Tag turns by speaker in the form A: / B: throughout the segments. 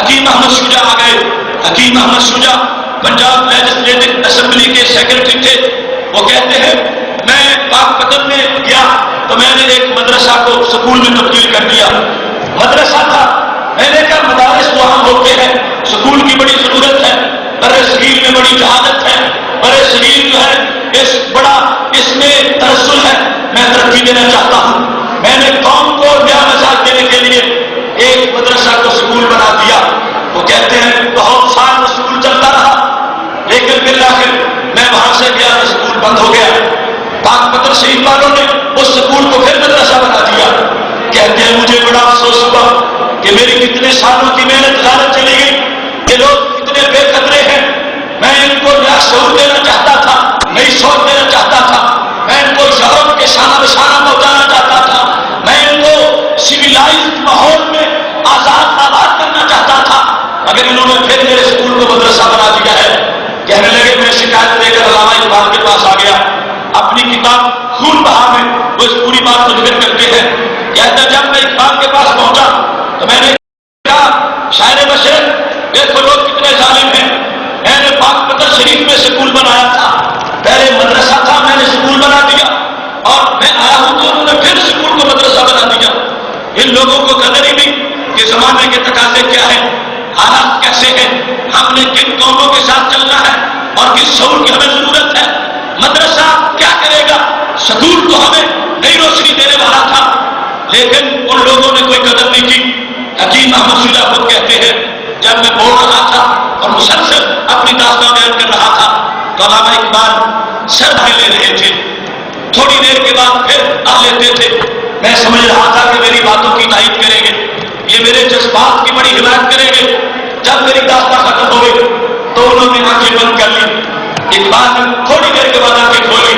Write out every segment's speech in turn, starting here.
A: حکیم احمد شجاع آ گئے. حکیم احمد شجاع پنجاب لیجسلیٹو اسمبلی کے سیکرٹری تھے. وہ کہتے ہیں میں پاک پتن میں گیا تو میں نے ایک مدرسہ کو سکول میں تبدیل کر دیا. مدرسہ تھا, میں نے کہا مدارس تو عام ہوتے ہیں, سکول کی بڑی ضرورت ہے, برے صغیر میں بڑی جہالت ہے, برے صغیر جو ہے اس میں ترسل ہے, میں ترقی دینا چاہتا ہوں. میں نے قوم کو نیا مزاج دینے کے لیے ایک مدرسہ کو سکول بنا دیا. وہ کہتے ہیں بہت سال سکول چلتا رہا, لیکن بالآخر میں وہاں سے گیا تو سکول بند ہو گیا. پاک پتن شریف والوں نے اس سکول کو پھر مدرسہ بنا دیا. کہتے ہیں مجھے بڑا افسوس ہوا کہ میری کتنے سالوں کی محنت غارت چلی گئی. یہ لوگ کتنے بے قدرے ہیں. میں ان کو نیا شعور دینا چاہتا تھا, نئی سوچ دینا چاہتا تھا, میں ان کو یورپ کے شانہ بشانہ پہنچانا چاہتا تھا, میں ان کو سویلائزڈ ماحول میں آزاد آباد کرنا چاہتا تھا, مگر انہوں نے پھر میرے اسکول کو مدرسہ بنا دیا ہے. کہنے لگے میں شکایت لے کر علامہ اقبال کے پاس آ گیا. اپنی کتاب خون بہا میں وہ اس پوری بات کو ذکر کرتے ہیں. کہتا جب میں اقبال کے پاس پہنچا تو میں نے کہا شاعر بشر دیکھو لوگ کتنے ظالم ہیں. میں نے پاک پتن شریف میں سکول بنایا تھا, پہلے مدرسہ تھا, میں نے سکول بنا دیا, اور میں آیا ہوں تو انہوں نے پھر سکول کو مدرسہ بنا دیا. ان لوگوں کو قدر ہی نہیں کہ زمانے کے تقاضے کیا ہیں, حالات کیسے ہیں, ہم نے کن قوموں کے ساتھ چلنا ہے اور کس شعور کی ہمیں ضرورت ہے. مدرسہ کیا کرے گا, سکول تو ہمیں نئی روشنی دینے والا تھا, لیکن ان لوگوں نے کوئی قدر نہیں کی. حکیم احمد شجاع خود کہتے ہیں جب میں بول رہا تھا اور مسلسل اپنی داستان بیان کر رہا تھا تو علامہ اقبال سر بھائی لے رہے تھے, تھوڑی دیر کے بعد پھر آ لیتے تھے. میں سمجھ رہا تھا کہ میری باتوں کی تائید کریں گے, یہ میرے جذبات کی بڑی حمایت کریں گے. جب میری داستان ختم ہو گئی تو انہوں نے آنکھیں بند کر لی. اقبال نے تھوڑی دیر کے بعد آنکھیں کھولی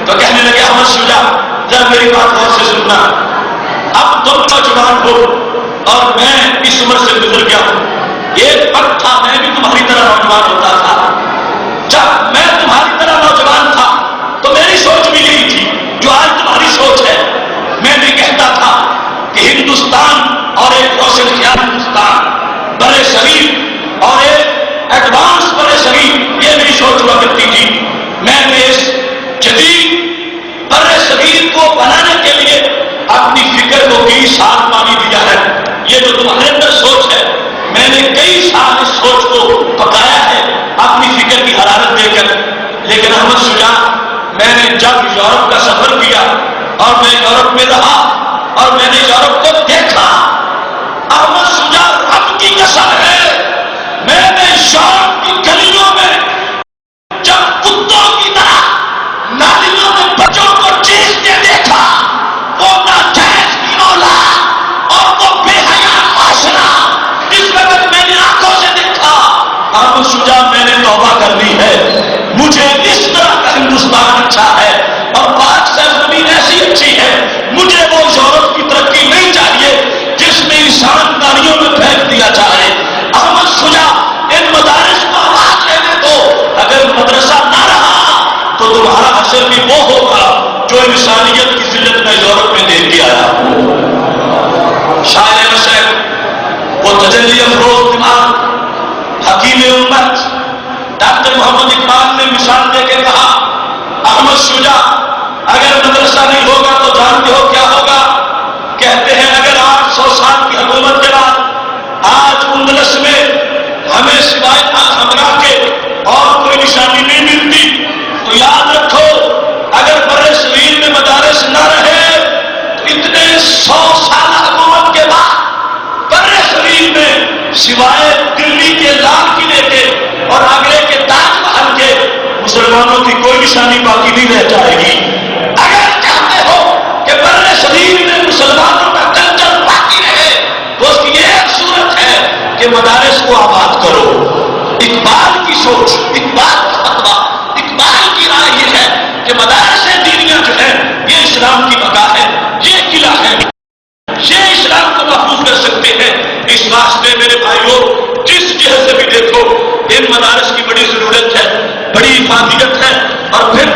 A: تو کہنے لگے احمد شجاع جب میری بات غور سے سننا, اب تم نوجوان ہو اور میں اس عمر سے گزر گیا ہوں. ایک وقت تھا میں بھی تمہاری طرح نوجوان ہوتا تھا. جب میں تمہاری طرح نوجوان تھا تو میری سوچ بھی یہی تھی جو آج تمہاری سوچ ہے. میں بھی کہتا تھا کہ ہندوستان اور ایک روشن خیال ہندوستان, برے صغیر اور ایک ایڈوانس برے صغیر, یہ میری سوچ ہوا کرتی تھی. میں نے اس جدید برے صغیر کو بنانے کے لیے اپنی فکر کو 20 سال پانی دیا ہے. یہ جو تمہارے اندر سوچ ہے, میں نے کئی سال اس سوچ کو پکایا ہے اپنی فکر کی حرارت دے کر. لیکن احمد شجاع میں نے جب یورپ کا سفر کیا اور میں یورپ میں رہا اور میں نے یورپ کو دیکھا, احمد شجاع رب کی قسم ہے میں نے یورپ کی گلیوں میں جب کتوں کی طرح نالیوں میں بچوں کو چیختے دیکھا, وہ ناجائز کی اولاد اور وہ بے حیا معاشرہ اس وقت میں نے آنکھوں سے دیکھا. احمد شجاع میں نے توبہ کر لی ہے, مجھے اس طرح کا ہندوستان اچھا ہے اور پاک سرزمین ایسی اچھی ہے. مجھے وہ یورپ کی ترقی نہیں چاہیے جس میں انسان گاڑیوں میں پھینک دیا جائے. احمد شجاع ان مدارس کو آواز لینے دو, اگر مدرسہ نہ رہا تو تمہارا اثر بھی وہ ہوگا جو انسانیت کی ذلت میں یورپ میں دیکھ کے آیا. شاعر بشر وہ تجلی افروز دماغ حکیم امت ڈاکٹر محمد اقبال نے مثال دے کے کہا احمد شجاع اگر مدرسہ نہیں ہوگا تو جانتے ہو کیا ہوگا. کہتے ہیں اگر 800 سال کی حکومت کے بعد آج اندلس میں ہمیں سوائے ہمراہ کے اور کوئی نشانی نہیں ملتی تو یاد رکھو اگر برے صغیر میں مدارس نہ رہے تو اتنے 100 سال حکومت کے بعد برے صغیر میں سوائے دلی کے لال قلعے کے اور آگرے کے تاج محل کے مسلمانوں کی کوئی نشانی باقی نہیں رہ جائے گی. اگر چاہتے ہو کہ برے صغیر میں مسلمانوں کا کلچر باقی رہے تو اس کی ایک صورت ہے کہ مدارس کو آباد کرو. اقبال کی سوچ, اقبال کا فتویٰ, اقبال کی رائے یہ ہے کہ مدارس دینیاں جو ہے یہ اسلام کی بقا ہے, یہ قلعہ ہے, یہ اسلام کو محفوظ کر سکتے ہیں. اس واسطے میرے بھائیوں جس جہت سے بھی دیکھو ان مدارس کی بڑی ضرورت ہے, بڑی افادیت ہے. اور پھر